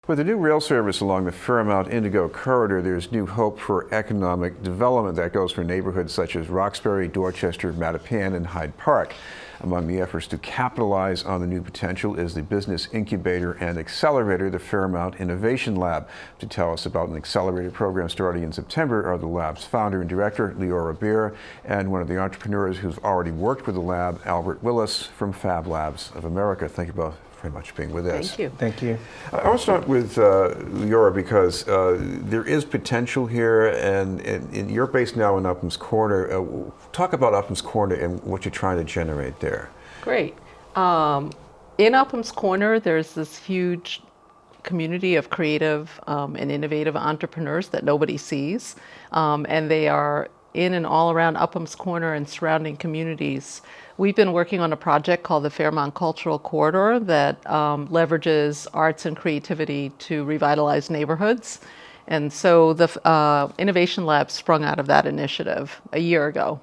With the new rail service along the Fairmount Indigo Corridor, there's new hope for economic development that goes for neighborhoods such as Roxbury, Dorchester, Mattapan, and Hyde Park. Among the efforts to capitalize on the new potential is the business incubator and accelerator, the Fairmount Innovation Lab. To tell us about an accelerator program starting in September are the lab's founder and director, Liora Beer, and one of the entrepreneurs who's already worked with the lab, Willis from Fab Labs of America. Thank you both very much for being with us. Thank you. Thank you. I want to start with Liora because there is potential here, and you're based now in Uphams Corner. Talk about Uphams Corner and what you're trying to generate there. Great. In Uphams Corner, there's this huge community of creative and innovative entrepreneurs that nobody sees, and they are in and all around Uphams Corner and surrounding communities. We've been working on a project called the Fairmount Cultural Corridor that leverages arts and creativity to revitalize neighborhoods. And so the Innovation Lab sprung out of that initiative a year ago.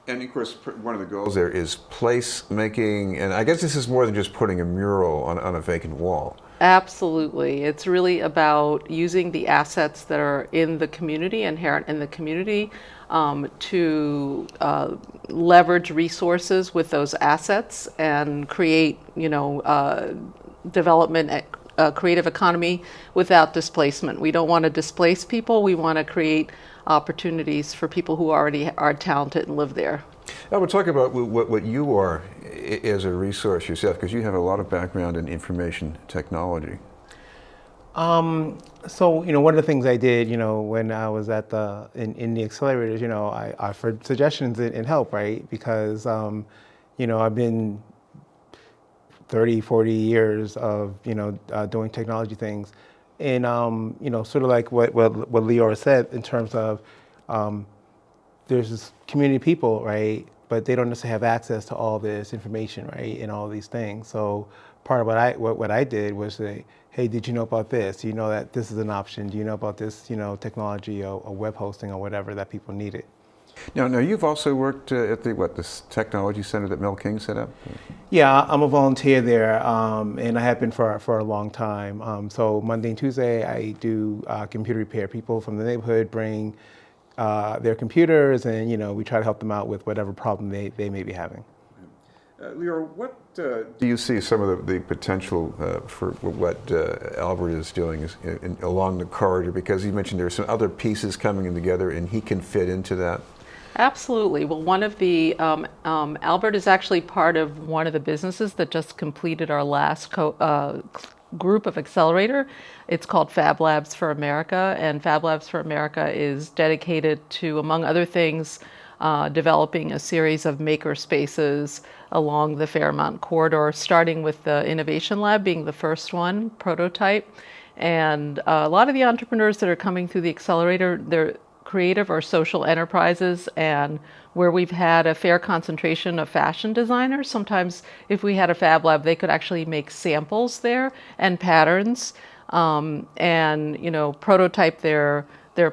And of course, one of the goals there is place making, and I guess this is more than just putting a mural on a vacant wall. Absolutely. It's really about using the assets that are in the community, inherent in the community, to leverage resources with those assets and create, development, creative economy without displacement. We don't want to displace people. We want to create opportunities for people who already are talented and live there. Now we'll talk about what you are as a resource yourself, because you have a lot of background in information technology. So one of the things I did, when I was at in the accelerators, I offered suggestions and help, right? Because, I've been 30, 40 years of, doing technology things. And, sort of like what Liora said in terms of, there's this community of people, right? But they don't necessarily have access to all this information, right? And all these things. So part of what I did was say, hey, did you know about this? Do you know that this is an option? Do you know about this, technology or web hosting or whatever that people needed? Now you've also worked at this technology center that Mel King set up? Yeah, I'm a volunteer there, and I have been for a long time. So Monday and Tuesday, I do computer repair. People from the neighborhood bring their computers, and we try to help them out with whatever problem they may be having. Liora, what do you see some of the potential for what Albert is doing along the corridor? Because you mentioned there's some other pieces coming in together, and he can fit into that. Absolutely. Well, one of the, Albert is actually part of one of the businesses that just completed our last group of Accelerator. It's called Fab Labs for America, and Fab Labs for America is dedicated to, among other things, developing a series of maker spaces along the Fairmount corridor, starting with the Innovation Lab being the first one, prototype. And a lot of the entrepreneurs that are coming through the Accelerator, they're creative or social enterprises, and where we've had a fair concentration of fashion designers. Sometimes if we had a Fab Lab, they could actually make samples there and patterns, and prototype their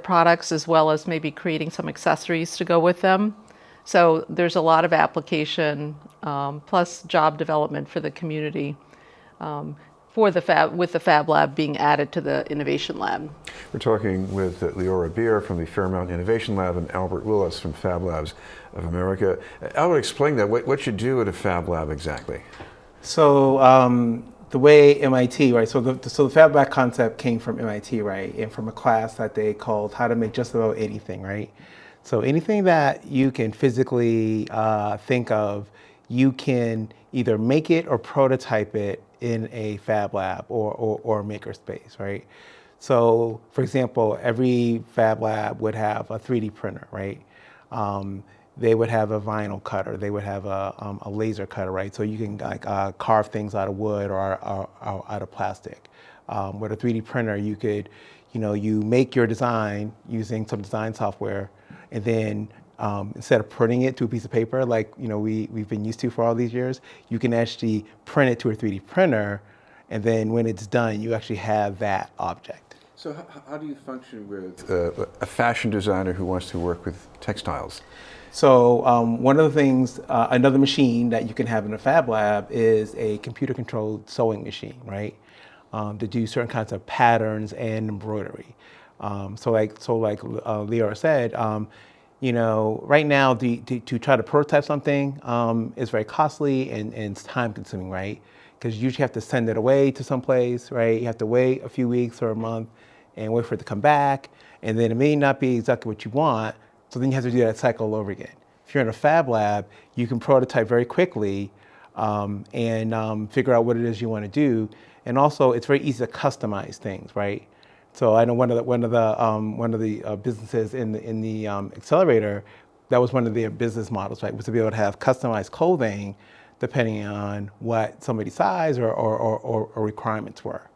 products, as well as maybe creating some accessories to go with them. So there's a lot of application, plus job development for the community, with the Fab Lab being added to the Innovation Lab. We're talking with Liora Beer from the Fairmount Innovation Lab and Albert Willis from Fab Labs of America. Albert, explain that. What you do at a Fab Lab exactly? So the way MIT, right? So the Fab Lab concept came from MIT, right? And from a class that they called How to Make Just About Anything, right? So anything that you can physically think of, you can either make it or prototype it in a Fab Lab or maker space, right? So, for example, every Fab Lab would have a 3D printer, right? They would have a vinyl cutter. They would have a laser cutter, right? So you can carve things out of wood or out of plastic. With a 3D printer, you could, you make your design using some design software, and then instead of printing it to a piece of paper like we've been used to for all these years, you can actually print it to a 3D printer, and then when it's done, you actually have that object. So how do you function with a fashion designer who wants to work with textiles? So one of the things, another machine that you can have in a Fab Lab is a computer-controlled sewing machine, right? to do certain kinds of patterns and embroidery. So like Liora said, right now to try to prototype something is very costly and it's time consuming, right? Because you usually have to send it away to someplace, right? You have to wait a few weeks or a month and wait for it to come back. And then it may not be exactly what you want. So then you have to do that cycle all over again. If you're in a Fab Lab, you can prototype very quickly and figure out what it is you want to do. And also it's very easy to customize things, right? So I know one of the businesses in the Accelerator, that was one of their business models, right? Was to be able to have customized clothing depending on what somebody's size or requirements were.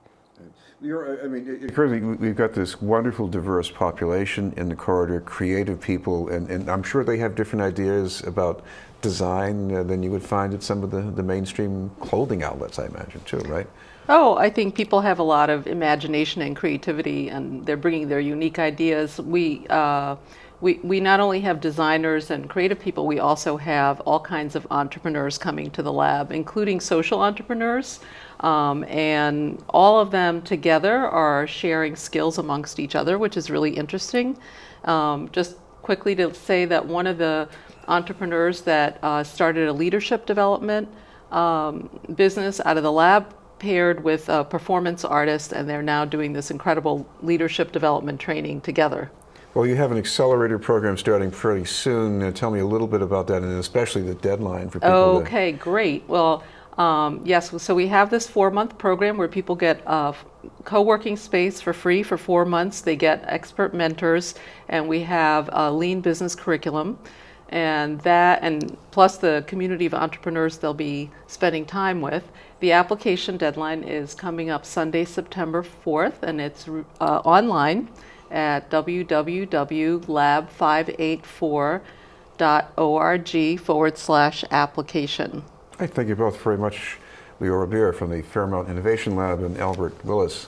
I mean, currently we've got this wonderful, diverse population in the corridor, creative people, and I'm sure they have different ideas about design than you would find at some of the mainstream clothing outlets, I imagine, too, right? Oh, I think people have a lot of imagination and creativity, and they're bringing their unique ideas. We not only have designers and creative people, we also have all kinds of entrepreneurs coming to the lab, including social entrepreneurs. And all of them together are sharing skills amongst each other, which is really interesting. Just quickly to say that one of the entrepreneurs that started a leadership development business out of the lab paired with a performance artist, and they're now doing this incredible leadership development training together. Well, you have an accelerator program starting pretty soon. Tell me a little bit about that, and especially the deadline for people. Okay, great. Well, yes, so we have this 4-month program where people get co-working space for free for 4 months. They get expert mentors, and we have a lean business curriculum. And plus the community of entrepreneurs they'll be spending time with. The application deadline is coming up Sunday, September 4th, and it's online at www.lab584.org/application. I thank you both very much. Liora Beer from the Fairmount Innovation Lab and Albert Willis